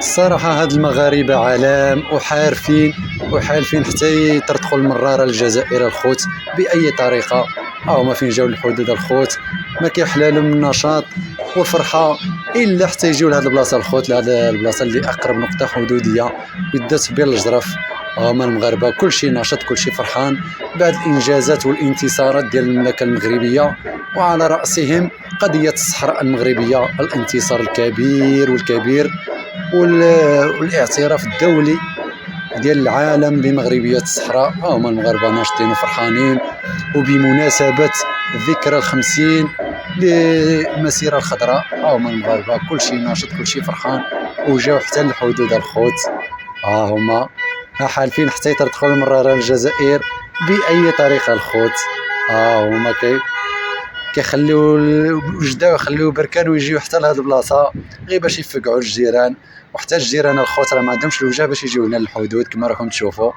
الصراحة هاد المغاربة عالم وحارفين حتى تدخل المرارة للجزائر الخوت بأي طريقة. هما فين جاو الحدود الخوت ما كيحلالهم من النشاط والفرحة إلا حتى يجيو لهاد البلاصة الخوت، لهاد البلاصة اللي أقرب نقطة حدودية بالذات بين الجرف. هما المغاربة كلشي نشاط كلشي فرحان بعد الإنجازات والانتصارات ديال المملكة المغربية، وعلى رأسهم قضية الصحراء المغربية، الانتصار الكبير والكبير والاعتراف الدولي ديال العالم بمغربية الصحراء. هما المغاربة ناشطين وفرحانين، وبمناسبة ذكرى 50 للمسيرة الخضراء هما المغاربة كلشي ناشط كلشي فرحان، وجاو حتى الحدود الخوت. هما حالفين حتى يدخلوا المرارة للجزائر بأي طريقة الخوت. هما كيخليو وجداو يخليو بركان ويجيو حتى لهاد البلاصه غير باش يفقعوا الجيران، وحتى الجيران الخوت راه ما عندهمش الوجه باش يجيو هنا للحدود كما راكم تشوفوا.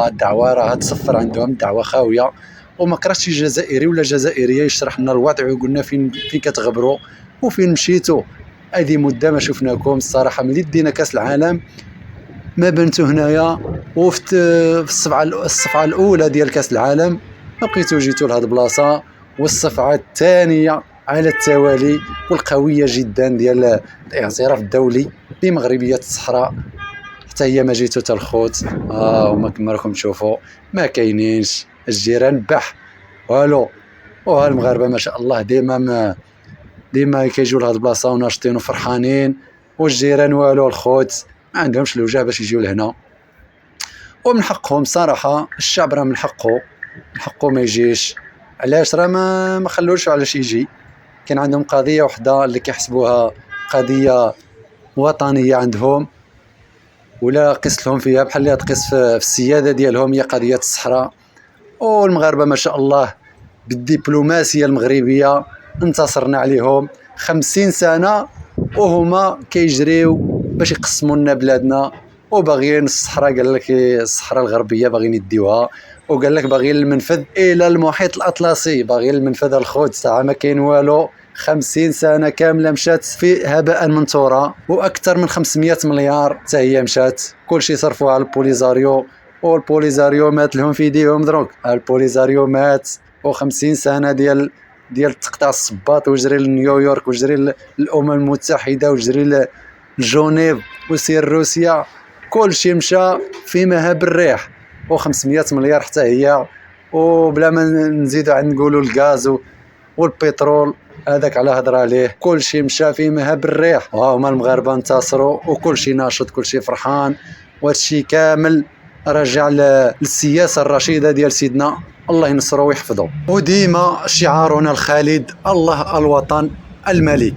الدعوه راه تصفر عندهم، الدعوه خاويه، وما كرهتش شي جزائري ولا جزائريه يشرح لنا الوضع ويقول لنا فين كتغبروا وفين مشيتوا. هذه مده ما شفناكم الصراحه ملي دينا كاس العالم، ما بنتو هنايا وفي الصفعه الاولى ديال كاس العالم ما بقيتو جيتو لهاد البلاصه، والصفعه الثانيه على التوالي والقويه جدا ديال الاعتراف الدولي بمغربيه الصحراء حتى هي ما جيتو حتى الخوت. وما كما راكم تشوفوا ما كاينينش الجيران بح والو. وها المغاربه ما شاء الله ديما كيجيو لهاد البلاصه وناشطين وفرحانين، والجيران والو الخوت ما عندهمش الوجه باش يجيو لهنا. ومن حقهم صراحه، الشعب راه من حقه ما يجيش. علاش؟ راه ما خلوش علاش يجي. كان عندهم قضيه وحده اللي كيحسبوها قضيه وطنيه عندهم، ولا قس لهم فيها بحال اللي تقيس في السياده ديالهم هي قضيه الصحراء. والمغاربه ما شاء الله بالدبلوماسيه المغربيه انتصرنا عليهم 50 سنه وهما كيجريو باش يقسموا لنا بلادنا، وباغيين الصحراء قال لك الصحراء الغربيه باغيين يديوها، وقال لك باغيين المنفذ الى المحيط الاطلسي، باغيين المنفذ الخوت. ساعه ما كاين والو، 50 سنه كامله مشات في هباء منثورا، واكثر من 500 مليار حتى هي مشات، كلشي صرفوها على البوليزاريو، والبوليزاريو مات لهم في يديهم دروك. البوليزاريو مات، و50 سنه ديال تقطع الصباط وجري لنيويورك وجري للامم المتحده وجري لجنيف وسير روسيا، كلشي مشى في مهب الريح. و500 مليار حتى هي، وبلا ما نزيدو نقولوا الغاز والبترول هذاك على هضر عليه، كلشي مشى في مهب الريح. وهما المغاربه انتصروا وكلشي ناشط كلشي فرحان، وهادشي كامل راجع للسياسه الرشيده ديال سيدنا الله ينصره ويحفظه. وديما شعارنا الخالد الله الوطن الملك.